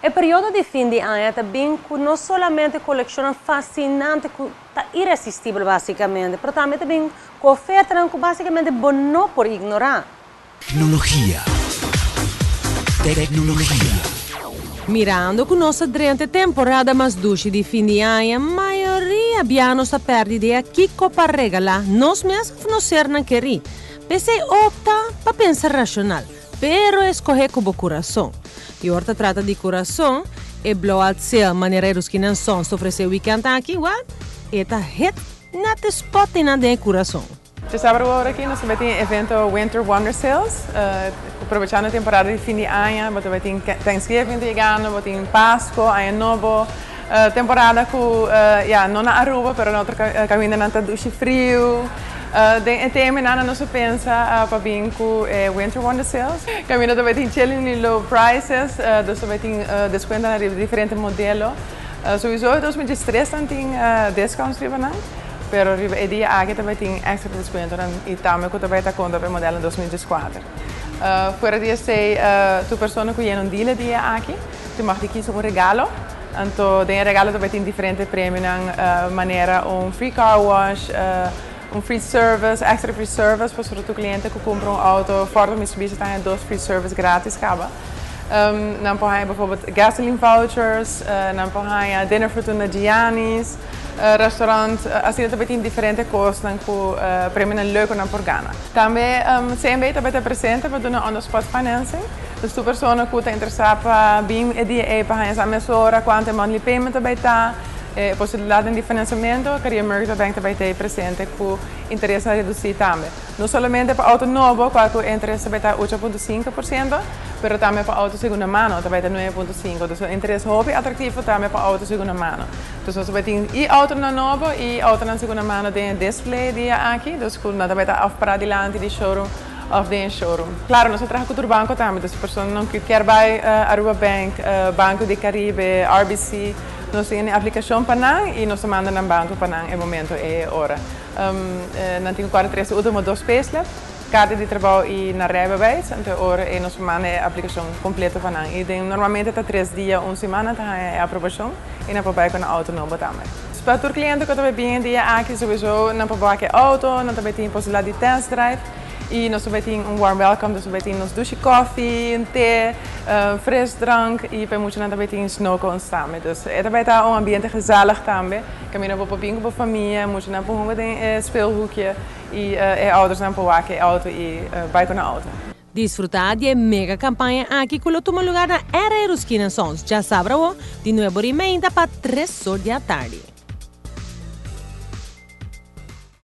O período de fim de ano também não somente coleção fascinante, irresistível basicamente, mas também com oferta que basicamente não por ignorar. Tecnologia. Mirando que nossa durante a temporada mais doce de fim de ano, a maioria biano está perdida de aqui para regalar, nós mesmos não ser não querer. Pensei opta para pensar racional, pero escorrer com o coração. E horta trata de coração, e blow out sale maneiros que não são oferecer weekend aqui, igual, e tá hit na spot e na de coração. De sábado agora aqui nós também temos evento Winter Wonder Sales, aproveitando a temporada de fim de ano, nós temos Thanksgiving chegando, nós temos Páscoa, Ano Novo, temporada que não na Aruba, mas na outra caminho não está duche frio. De tema nós pensa para vir com Winter Wonder Sales, caminho também tem chilling low prices, nós também tem desconto de diferentes modelos. Sowieso em 2013 tem discounts riba pero riba dia aqui também tem extra desconto e também que também está conta para modelo em 2014. Fora disso, tu pessoa que tem deal dia aqui, tu mag kiezen regalo. Então, de regalo também tem diferentes prêmios na maneira free car wash, free service, extra free service para o cliente que compra auto, Ford ou Mitsubishi tem 2 free service grátis caba. Dan heb je bijvoorbeeld gasoline vouchers, dan heb je dinner fortuna Gianni's, restaurant, assim também tem diferentes coisas que para mim é leuk om por Ghana. Também sempre também presente para dar on the spot financing. Dus tu persona que está interessada para bem e para essa mesura quanto monthly payment também está, possibilidade de financiamento, que a Merck também tem presente com interesse a reduzir também. Não somente para auto novo, que o interesse está 8,5%, mas também para auto segunda mano, também está 9,5%. Então, o interesse hobby atrativo também para auto segunda mano. Então, você tem e auto na novo e auto na segunda mano tem display dia aqui, então também está afparado diante do showroom of the showroom. Claro, nós trabalhamos com o banco também, então, se a pessoa não quer vai Aruba Bank, Banco de Caribe, RBC, nós temos a aplicação para nós e nós mandamos no banco para nós no momento e hora. Nós temos 43 últimos 2 payslips, cada de trabalho e na rijbewijs, então hora e nós mandamos a aplicação completa para nós. E normalmente está 3 dias, 1 semana a aprovação e nós podemos com a auto nova também. Para o cliente que também vem dia aqui sowieso, nós podemos com a auto, nós também temos possibilidade de test drive. E nós também temos warm welcome, nós também temos douche coffee, thee, frisdrank e para muitos também temos snow cones também. Dus é também está ambiente gezellig também. Caminho para pingo para família, muitos não para tem speelhoekje e ouders não para auto e vai com a auto. Disfrutar de mega campanha aqui que toma lugar na Era Erusquina Sons, já sábado, de 9h30 para 3 horas da tarde.